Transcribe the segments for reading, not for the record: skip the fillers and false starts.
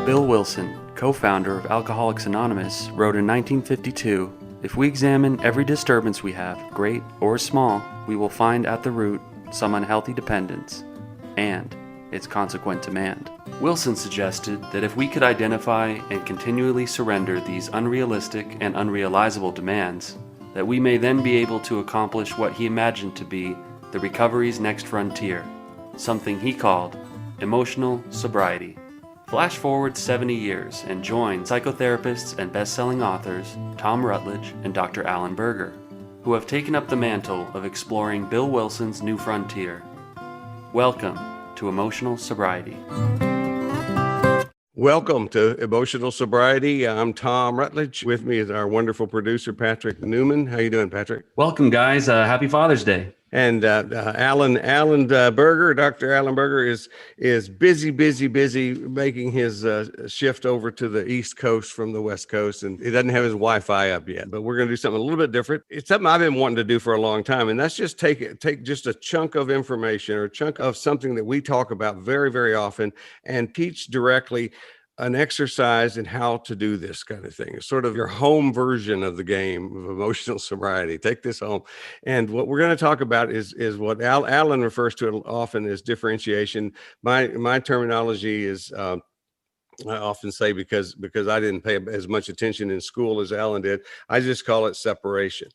Bill Wilson, co-founder of Alcoholics Anonymous, wrote in 1952, "If we examine every disturbance we have, great or small, we will find at the root some unhealthy dependence and its consequent demand." Wilson suggested that if we could identify and continually surrender these unrealistic and unrealizable demands, that we may then be able to accomplish what he imagined to be the recovery's next frontier, something he called emotional sobriety. Flash forward 70 years and join psychotherapists and best-selling authors Tom Rutledge and Dr. Alan Berger, who have taken up the mantle of exploring Bill Wilson's new frontier. Welcome to Emotional Sobriety. Welcome to Emotional Sobriety. I'm Tom Rutledge. With me is our wonderful producer, Patrick Newman. How you doing, Patrick? Welcome, guys. Happy Father's Day. And Alan Berger, Dr. Alan Berger is busy making his shift over to the East Coast from the West Coast, and he doesn't have his Wi-Fi up yet. But we're going to do something a little bit different. It's something I've been wanting to do for a long time, and that's just take just a chunk of information or a chunk of something that we talk about very, very often and teach directly an exercise in how to do this kind of thing. It's sort of your home version of the game of emotional sobriety. Take this home. And what we're going to talk about is what Alan refers to often as differentiation. My terminology is, I often say, because I didn't pay as much attention in school as Alan did, I just call it separation.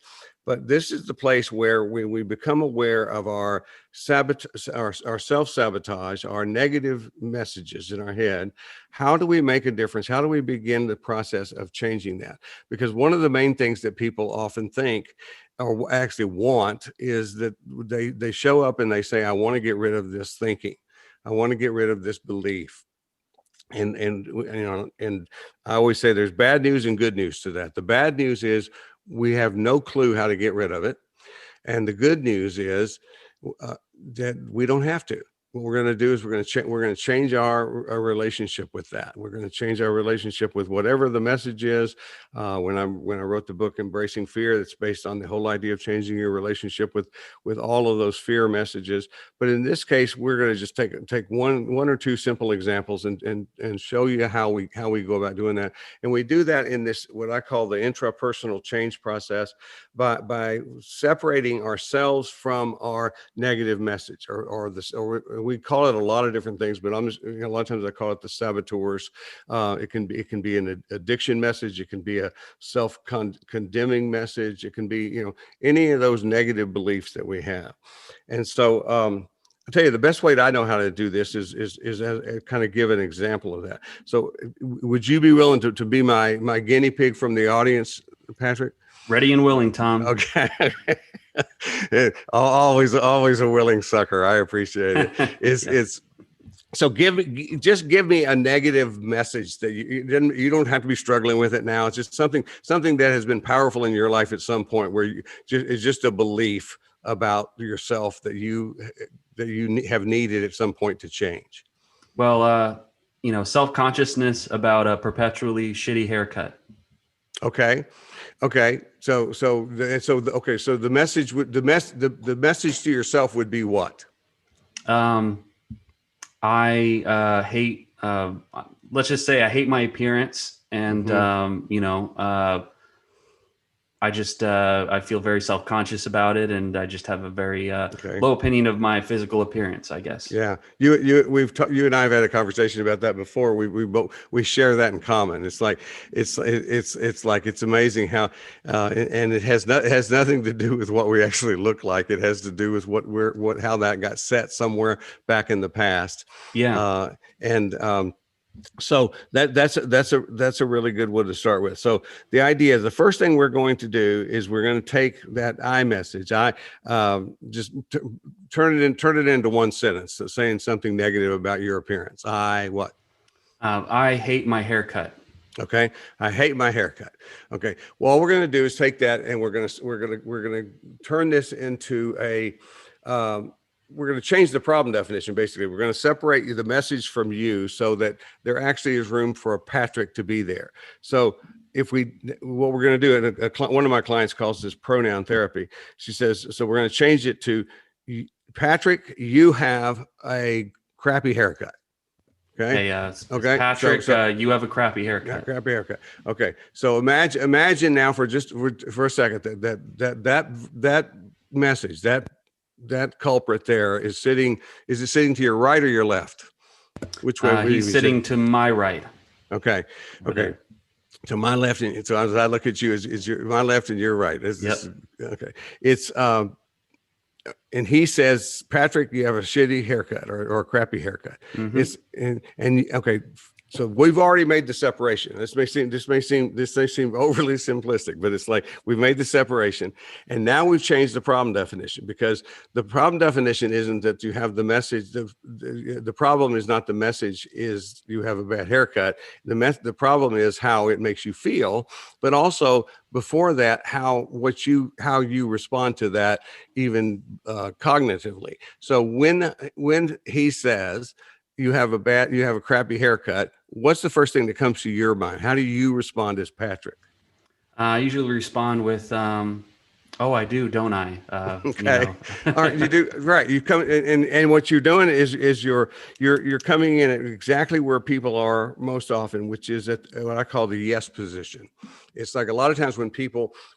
But this is the place where we become aware of our self-sabotage, our negative messages in our head. How do we make a difference? How do we begin the process of changing that? Because one of the main things that people often think or actually want is that they show up and they say, I want to get rid of this thinking. I want to get rid of this belief. And I always say there's bad news and good news to that. The bad news is we have no clue how to get rid of it. And the good news is that we don't have to. What we're going to do is we're going to change our relationship with that. We're going to change our relationship with whatever the message is. When I wrote the book Embracing Fear, that's based on the whole idea of changing your relationship with all of those fear messages. But in this case, we're going to just take one or two simple examples and show you how we go about doing that. And we do that in this what I call the intrapersonal change process by separating ourselves from our negative message or we call it a lot of different things, but a lot of times I call it the saboteurs. It can be an addiction message. It can be a self-condemning message. It can be, any of those negative beliefs that we have. And so, I'll tell you the best way that I know how to do this is kind of give an example of that. So would you be willing to be my guinea pig from the audience, Patrick? Ready and willing, Tom. Okay. always a willing sucker. I appreciate it. It's so give me a negative message that you don't have to be struggling with it now. It's just something that has been powerful in your life at some point where it's just a belief about yourself that you have needed at some point to change. Well, self-consciousness about a perpetually shitty haircut. Okay. So the message to yourself would be what? I hate, let's just say I hate my appearance and, I just, I feel very self-conscious about it. And I just have a very low opinion of my physical appearance, I guess. Yeah. You and I have had a conversation about that before. We share that in common. It's like, it's amazing how, and it has nothing to do with what we actually look like. It has to do with how that got set somewhere back in the past. Yeah. So that's a really good one to start with. So the idea is the first thing we're going to do is we're going to take that I message. Just turn it into one sentence, so saying something negative about your appearance. What? I hate my haircut. Okay. I hate my haircut. Okay. Well, all we're going to do is take that and we're going to turn this into we're going to change the problem definition. Basically, we're going to separate the message from you so that there actually is room for a Patrick to be there. So what we're going to do, and one of my clients calls this pronoun therapy. She says, so we're going to change it to Patrick, you have a crappy haircut. Okay. Hey, Okay. Patrick, So you have a crappy yeah, haircut. crappy haircut. Okay. So imagine now for just for a second that message, that culprit there is sitting, is it sitting to your right or your left? Which way would he He's be sitting sitting? to my right Okay. over Okay. there. So my left, and so as I look at you, is your my left and your right. Yep. Okay. It's and he says, Patrick, you have a shitty haircut or a crappy haircut. Hmm. It's and okay. So we've already made the separation. This may seem overly simplistic, but it's like we've made the separation, and now we've changed the problem definition, because the problem definition isn't that you have the message. The problem is not the message is you have a bad haircut. The problem is how it makes you feel, but also before that, how you respond to that, even cognitively. So when he says you have a crappy haircut, what's the first thing that comes to your mind? How do you respond as Patrick? I usually respond with, "Oh, I do, don't I?" Okay. All right, you do right. You come and what you're doing is you're coming in at exactly where people are most often, which is at what I call the yes position. It's like a lot of times when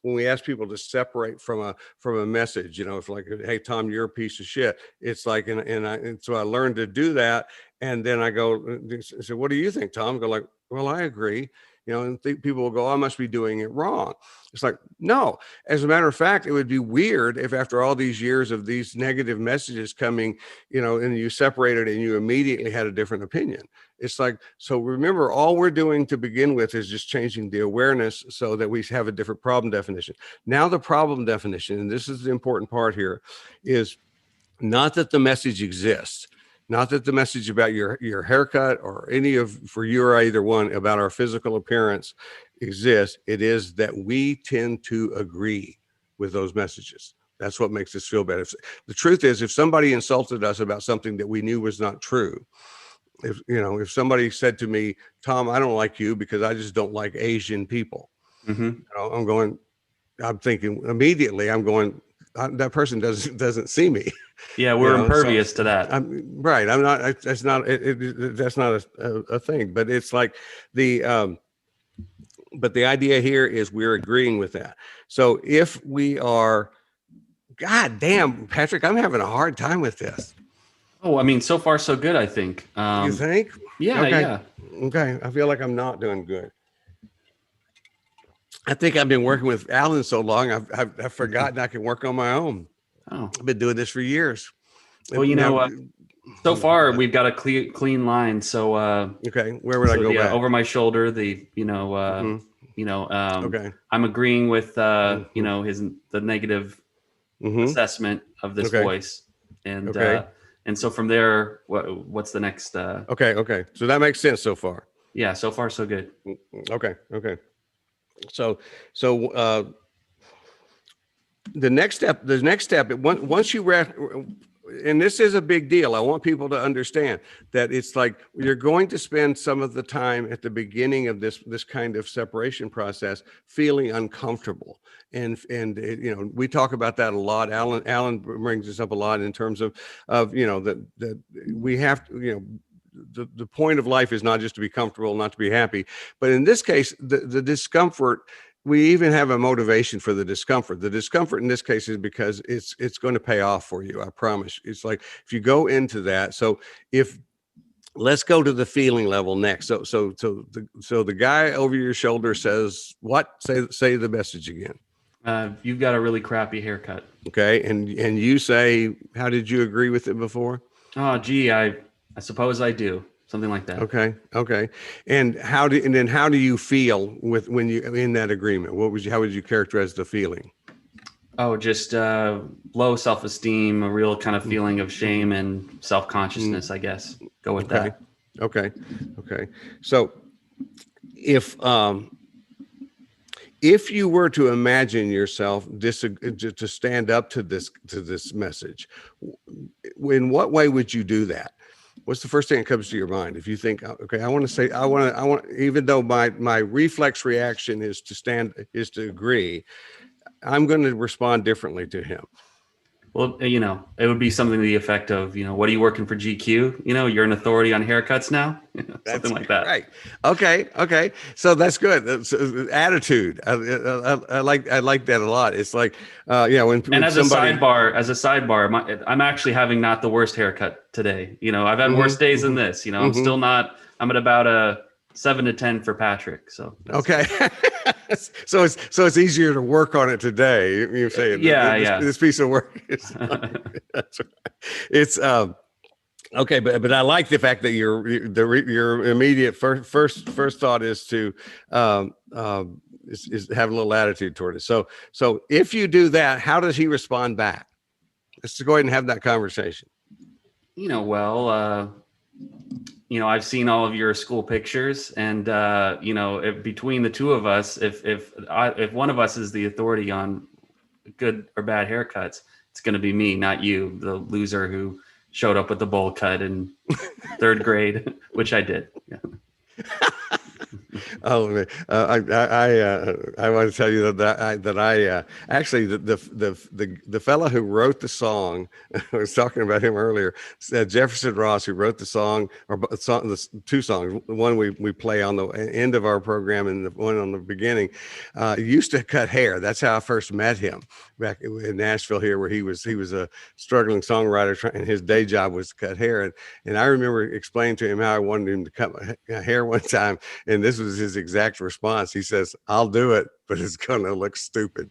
we ask people to separate from a message, if like, hey Tom, you're a piece of shit. It's like and so I learned to do that, and then I go, so what do you think, Tom? I go like, well, I agree. And people will go, I must be doing it wrong. It's like, no. As a matter of fact, it would be weird if after all these years of these negative messages coming, and you separated and you immediately had a different opinion. It's like, so remember, all we're doing to begin with is just changing the awareness so that we have a different problem definition. Now the problem definition, and this is the important part here, is not that the message exists, not that the message about your haircut or any of, for you or either one, about our physical appearance exists. It is that we tend to agree with those messages. That's what makes us feel better. The truth is, if somebody insulted us about something that we knew was not true, if somebody said to me, Tom, I don't like you because I just don't like Asian people, Hmm. I'm thinking immediately, that person doesn't see me. Yeah, we're So impervious to that. I'm right. I'm not. That's not. That's not a thing. But it's like the. But the idea here is we're agreeing with that. So if we are, God damn, Patrick, I'm having a hard time with this. Oh, I mean, so far so good, I think. You think? Yeah, Okay. yeah. Okay. I feel like I'm not doing good. I think I've been working with Alan so long, I've forgotten I can work on my own. Oh, I've been doing this for years. well, Now, so far we've got a clean line. So, okay, where would I go back? over my shoulder, Mhm. Okay. I'm agreeing with, Mhm. the negative Mhm. assessment of this Okay. voice, and Okay. so from there, what's the next? Okay. Okay. So that makes sense so far. Yeah, so far so good. Okay. Okay. So, so the next step, once you and this is a big deal. I want people to understand that it's like you're going to spend some of the time at the beginning of this kind of separation process feeling uncomfortable, and we talk about that a lot. Alan brings this up a lot in terms of that we have to the point of life is not just to be comfortable, not to be happy, but in this case, the discomfort, we even have a motivation for the discomfort. The discomfort in this case is because it's going to pay off for you. I promise. It's like if you go into that. So if let's go to the feeling level next. So the guy over your shoulder says what? Say the message again. You've got a really crappy haircut. Okay, and you say, how did you agree with it before? Oh, gee, I suppose I do. Something like that. Okay. Okay. And then how do you feel with when you in that agreement? How would you characterize the feeling? Oh, just low self-esteem, a real kind of feeling of shame and self-consciousness, I guess. Go with Okay. that. Okay. Okay. So if you were to imagine yourself to stand up to this message, in what way would you do that? What's the first thing that comes to your mind? If you think, okay, I want, even though my reflex reaction is to agree, I'm going to respond differently to him. Well, it would be something to the effect of, what are you working for GQ? You're an authority on haircuts now, something That's like that. right. Okay. Okay. So that's good. That's, attitude. I like that a lot. It's like, And when somebody. as a sidebar, I'm actually having not the worst haircut today. I've had worse Mhm, days than mhm, this. I'm still mhm. not. I'm at about a 7 to 10 for Patrick. So that's Okay. good. So it's easier to work on it today. You're saying that Yeah, this yeah. this piece of work is not. That's right. It's okay, but I like the fact that your immediate first thought is to is have a little attitude toward it. So if you do that, how does he respond back? Let's go ahead and have that conversation. Well, I've seen all of your school pictures, and if, between the two of us, if one of us is the authority on good or bad haircuts, it's going to be me, not you, the loser who showed up with the bowl cut in third grade, which I did. Yeah. Oh man, I want to tell you that I actually the fellow who wrote the song, I was talking about him earlier, Jefferson Ross, who wrote the song, or the two songs, one we play on the end of our program and the one on the beginning, used to cut hair. That's how I first met him back in Nashville here, where he was a struggling songwriter, and his day job was to cut hair, and I remember explaining to him how I wanted him to cut my hair one time. And this was his exact response. He says, "I'll do it, but it's going to look stupid."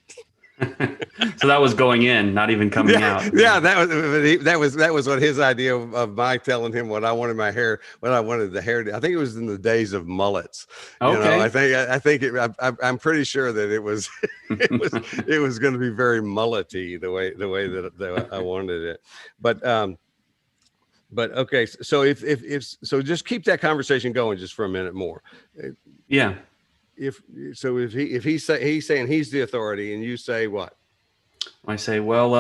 So that was going in, not even coming Yeah, out. yeah, that was what his idea of my telling him what I wanted my hair, what I wanted the hair to. I think it was in the days of mullets. I Okay. think I'm pretty sure that it was it was going to be very mullety the way that I wanted it. But okay, so if so, just keep that conversation going just for a minute more. Yeah. If so, if he's saying he's the authority, and you say what? I say, well,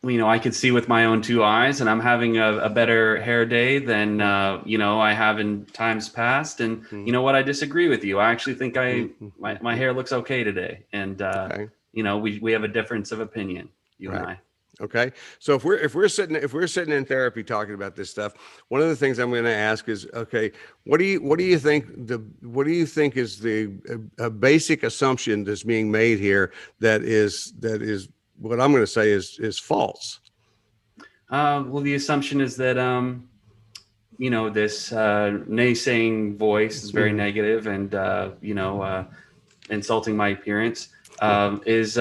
I could see with my own two eyes, and I'm having a better hair day than I have in times past. And Mhm, you know what? I disagree with you. I actually think mhm, my hair looks okay today, and okay, we have a difference of opinion, you and right. I. Okay. So if we're sitting in therapy talking about this stuff, one of the things I'm going to ask is, okay, what do you think is the a basic assumption that's being made here that is what I'm going to say is false. Well, the assumption is that this naysaying voice is very Mhm. negative, and insulting my appearance is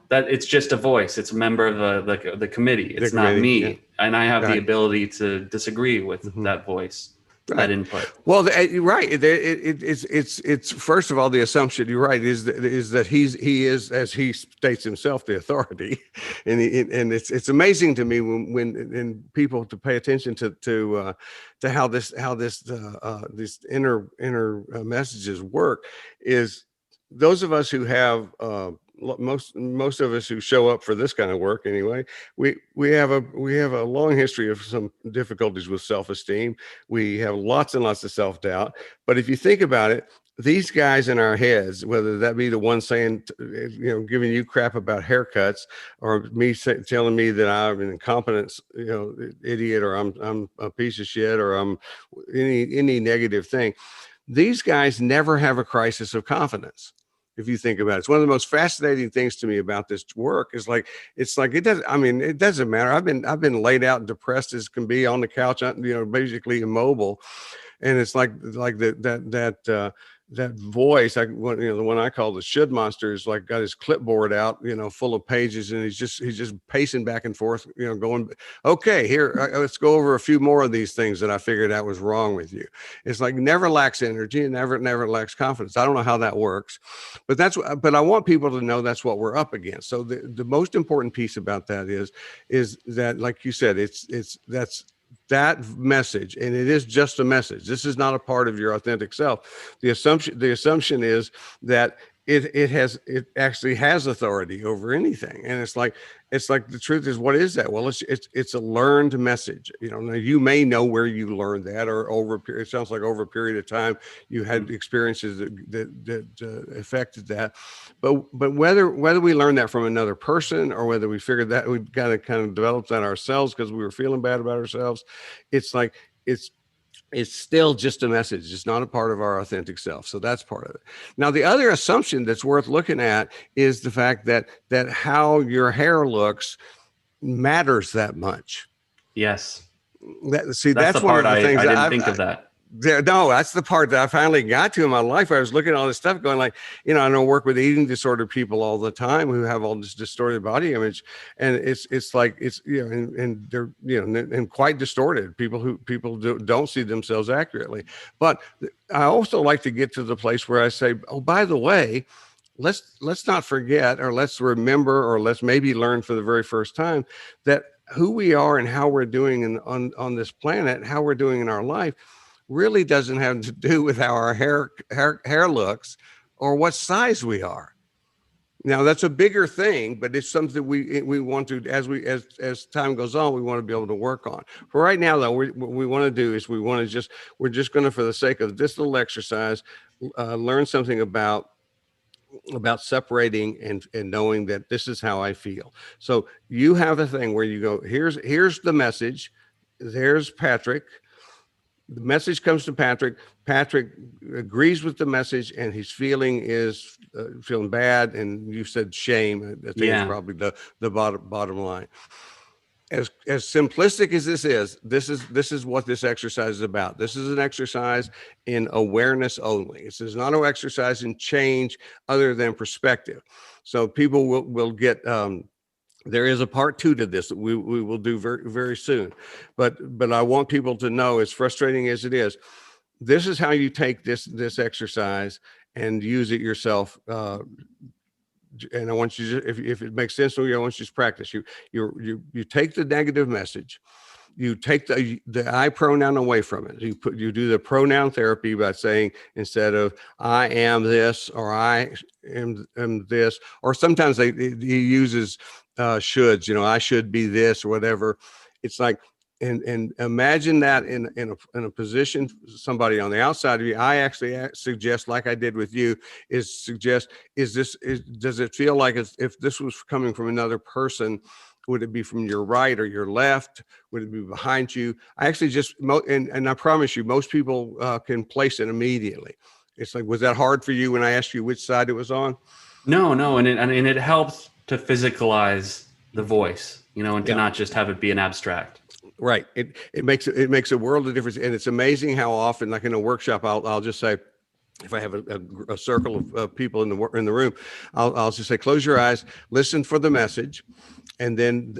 that it's just a voice. It's a member of the committee. The It's not committee, yeah, me, and I have the right. ability to disagree with Mhm. that voice, that Right. input. Well, you're right. It's first of all, the assumption, you're right, is that he is, as he states himself, the authority, and it's amazing to me when people to pay attention to how these inner messages work. Is those of us who have most of us who show up for this kind of work anyway, we have a long history of some difficulties with self-esteem. We have lots and lots of self-doubt. But if you think about it, these guys in our heads, whether that be the one saying, giving you crap about haircuts, or me telling me that I'm an incompetent, idiot, or I'm a piece of shit, or I'm any negative thing, these guys never have a crisis of confidence. If you think about it, it's one of the most fascinating things to me about this work is like, it's like, it doesn't, I mean, it doesn't matter. I've been laid out and depressed as can be on the couch, basically immobile. And it's like that voice, the one I call the should monster, is like got his clipboard out, full of pages, and he's just pacing back and forth, going, okay, here, let's go over a few more of these things that I figured out was wrong with you. It's like never lacks energy and never lacks confidence. I don't know how that works, but I want people to know that's what we're up against. So the most important piece about that is that, like you said, that's that message, and it is just a message. This is not a part of your authentic self. The assumption is that it actually has authority over anything. And it's like the truth is, what is that? Well, it's a learned message. Now you may know where you learned that, or over a period, it sounds like over a period of time you had experiences that affected that. But whether we learned that from another person, or whether we figured that we got to kind of develop that ourselves because we were feeling bad about ourselves, it's like it's it's still just a message. It's not a part of our authentic self. So that's part of it. Now, the other assumption that's worth looking at is the fact that how your hair looks matters that much. Yes. That's the That's one part of the things I that didn't think of that. no, that's the part that I finally got to in my life. I was looking at all this stuff going like, I don't work with eating disorder people all the time who have all this distorted body image. And it's like, and they're, and quite distorted people don't see themselves accurately. But I also like to get to the place where I say, oh, by the way, let's not forget, or let's remember, or let's maybe learn for the very first time that who we are and how we're doing on this planet, how we're doing in our life, really doesn't have to do with how our hair looks or what size we are. Now that's a bigger thing, but it's something we want to, as time goes on, we want to be able to work on. For right now, though, what we want to do is we're just going to, for the sake of this little exercise, learn something about separating and knowing that this is how I feel. So you have a thing where you go, here's the message. There's Patrick. The message comes to Patrick. Patrick agrees with the message, and his feeling is feeling bad. And you said shame. I think is probably the bottom line. As simplistic as this is what this exercise is about. This is an exercise in awareness only. This is not an exercise in change other than perspective. So people will get. There is a part 2 to this that we will do very, very soon. But I want people to know, as frustrating as it is, this is how you take this exercise and use it yourself. And I want you to, if it makes sense to you, I want you to practice. You take the negative message. You take the I pronoun away from it. You do the pronoun therapy by saying, instead of I am this, or I am this, or sometimes he uses shoulds, I should be this, or whatever. It's like, and imagine that in a position, somebody on the outside of you. I actually suggest, like I did with you, does it feel like if this was coming from another person? Would it be from your right or your left? Would it be behind you? I actually and I promise you, most people can place it immediately. It's like, was that hard for you when I asked you which side it was on? No, and it helps to physicalize the voice, and to not just have it be an abstract. Right. It makes a world of difference. And it's amazing how often, like in a workshop, I'll just say, if I have a circle of people in the room, I'll just say, close your eyes, listen for the message, and then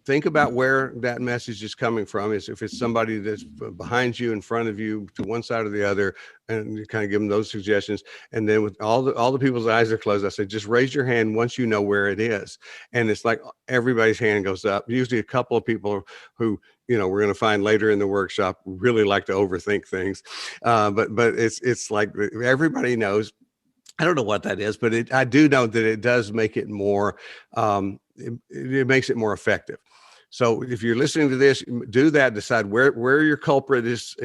think about where that message is coming from. Is if it's somebody that's behind you, in front of you, to one side or the other, and you kind of give them those suggestions. And then with all the people's eyes are closed, I say, just raise your hand once you know where it is. And it's like everybody's hand goes up. Usually a couple of people who we're going to find later in the workshop really like to overthink things. But it's like everybody knows. I don't know what that is, but I do know that it does make it more, it makes it more effective. So if you're listening to this, do that, decide where your culprit is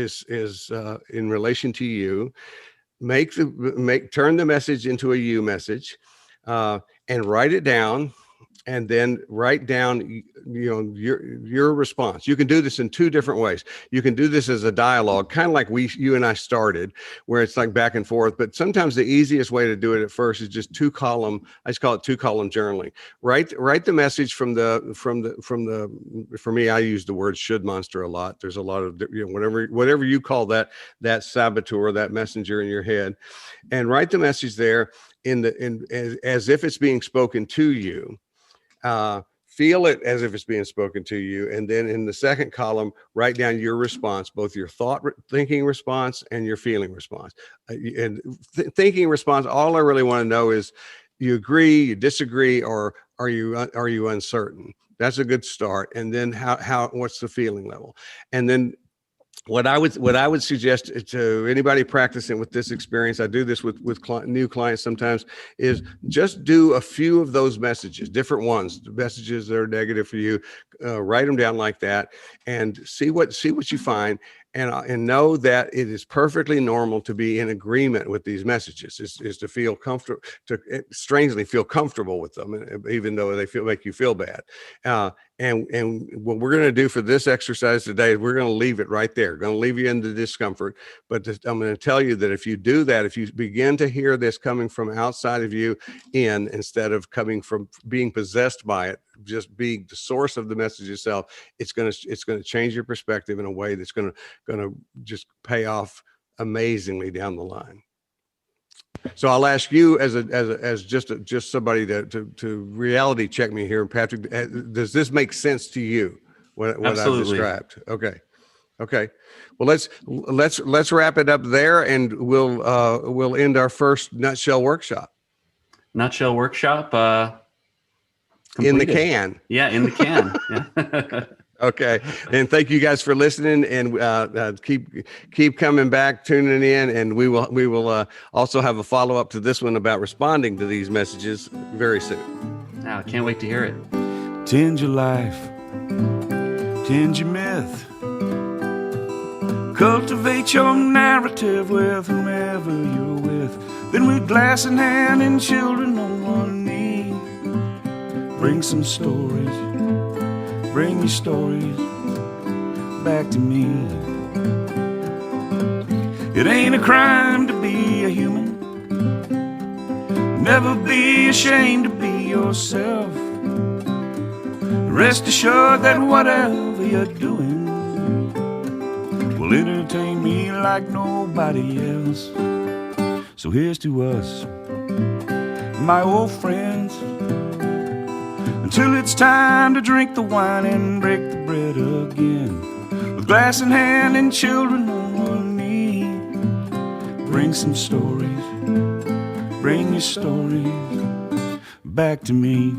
in relation to you, turn the message into a you message, and write it down. And then write down, your response. You can do this in 2 different ways. You can do this as a dialogue, kind of like you and I started, where it's like back and forth. But sometimes the easiest way to do it at first is just 2-column. I just call it 2-column journaling. Write the message for me, I use the word should monster a lot. There's a lot of, whatever you call that saboteur, that messenger in your head, and write the message there as if it's being spoken to you. Feel it as if it's being spoken to you. And then in the second column, write down your response, both your thinking response and your feeling response. Thinking response, all I really want to know is, you agree, you disagree, or are you uncertain? That's a good start. And then what's the feeling level? And then what I would suggest to anybody practicing with this experience, I do this with new clients sometimes, is just do a few of those messages, different ones, messages that are negative for you. Write them down like that, and see what you find, and know that it is perfectly normal to be in agreement with these messages. Is to feel comfortable, to strangely feel comfortable with them, even though they make you feel bad. And what we're going to do for this exercise today is we're going to leave it right there. Going to leave you in the discomfort. But I'm going to tell you that if you do that, if you begin to hear this coming from outside of you instead of coming from being possessed by it, just being the source of the message itself, it's going to change your perspective in a way that's going to just pay off amazingly down the line. So I'll ask you as just somebody to reality check me here, Patrick. Does this make sense to you? What I've described? Okay. Well, let's wrap it up there, and we'll end our first nutshell workshop. Nutshell workshop. Completed. In the can. Yeah, in the can. Yeah. Okay. And thank you guys for listening, and keep coming back, tuning in, and we will also have a follow-up to this one about responding to these messages very soon. I can't wait to hear it. Tend your life, tend your myth, cultivate your narrative with whomever you're with. Then with glass in hand and children on one knee, bring some stories, bring your stories back to me. It ain't a crime to be a human. Never be ashamed to be yourself. Rest assured that whatever you're doing will entertain me like nobody else. So here's to us, my old friends, until it's time to drink the wine and break the bread again. With glass in hand and children on one knee, bring some stories, bring your stories back to me.